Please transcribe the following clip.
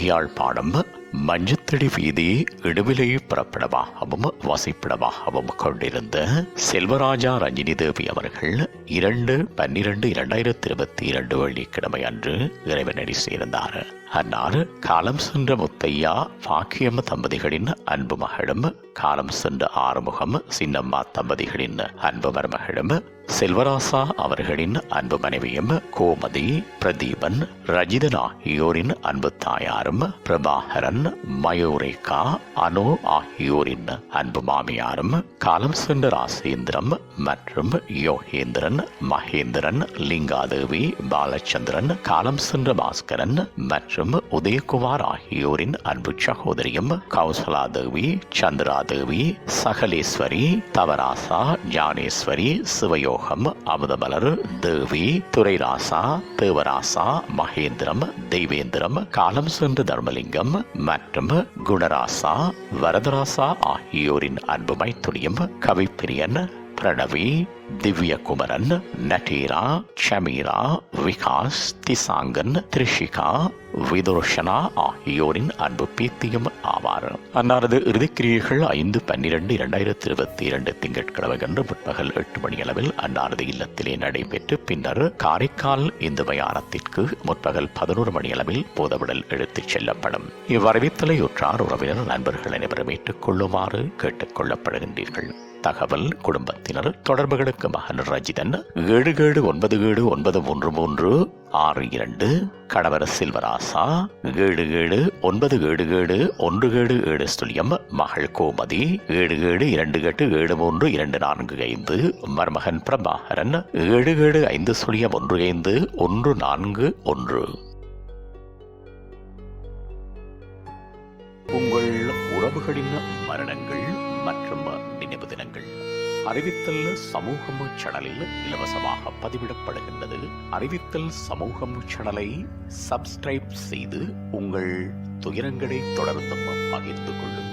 யாழ்ப்பாணம் மஞ்சத்தடி வீதி இடுவிலை புறப்படமாகவும் வசிப்பிடமாகவும் கொண்டிருந்த செல்வராஜா ரஞ்சினி தேவி அவர்கள் 2/12/2022 வெள்ளிக்கிழமை அன்று இறைவனடி சேர்ந்தார். அன்னார் காலம் சென்ற முத்தையா பாக்கியம் தம்பதிகளின் அன்பு மகளும், காலம் சென்ற ஆறுமுகம் சின்னம்மா தம்பதிகளின் அன்பு மருமகளும், செல்வராசா அவர்களின் அன்பு மனைவியும், கோமதி, பிரதீபன், ரஜிதன் ஆகியோரின் அன்பு தாயாரும், பிரபாகரன், மயூரேகா, அனு ஆகியோரின் அன்பு மாமியாரும், காலம் சென்ற ராசேந்திரம் மற்றும் யோகேந்திரன், மகேந்திரன், லிங்காதேவி, பாலச்சந்திரன், காலம் சென்ற பாஸ்கரன் மற்றும் உதயகுமார் ஆகியோரின் அன்பு சகோதரியும், கௌசலாதேவி, சந்திராதேவி, சகலேஸ்வரி, தவராசா, ஞானேஸ்வரி, சிவயோகம், அமுதமலர், தேவி, துரைராசா, தேவராசா, மகேந்திரம், தெய்வேந்திரம், காலம் சென்ற தர்மலிங்கம் மற்றும் குணராசா, வரதராசா ஆகியோரின் அன்பு மைத்துனியும், கவிப்பிரியன், பிரணவி, திவ்யகுமரன், நட்டீரா, ஷமீரா, விகாஸ், திசாங்கன், திரிஷிகா, விதுர்ஷனா ஆகியோரின் அன்பு பீத்தியும் ஆவார். அன்னாரது இறுதிக்கிரியைகள் 5/12/2022 திங்கட்கிழமை அன்று முற்பகல் 8 மணியளவில் அன்னாரது இல்லத்திலே நடைபெற்று பின்னர் காரைக்கால் இந்து மயானத்திற்கு முற்பகல் 11 மணியளவில் போதவிடல் எடுத்துச் செல்லப்படும். இவ்வறிவித்தலை உற்றார் உறவினர் நண்பர்கள் அனைவரும் ஏற்றுக் கொள்ளுமாறு கேட்டுக் கொள்ளப்படுகின்றீர்கள். தகவல் குடும்பத்தினர் தொடர்புகளுக்கு மகன் ரஜிதன் 77979336 கணவர் செல்வராசா 77977177 மகள் கோமதி 77287324 மருமகன் பிரபாகரன் 7750154141. உங்கள் உறவுகளின் மரணங்கள் மற்றும் நினைவு தினங்கள் அறிவித்தல் சமூகம் சேனலில் இலவசமாக பதிவிடப்படுகின்றது. அறிவித்தல் சமூகம் சேனலை சப்ஸ்கிரைப் செய்து உங்கள் துயரங்களை தொடர்ந்தும் பகிர்ந்து கொள்ளுங்கள்.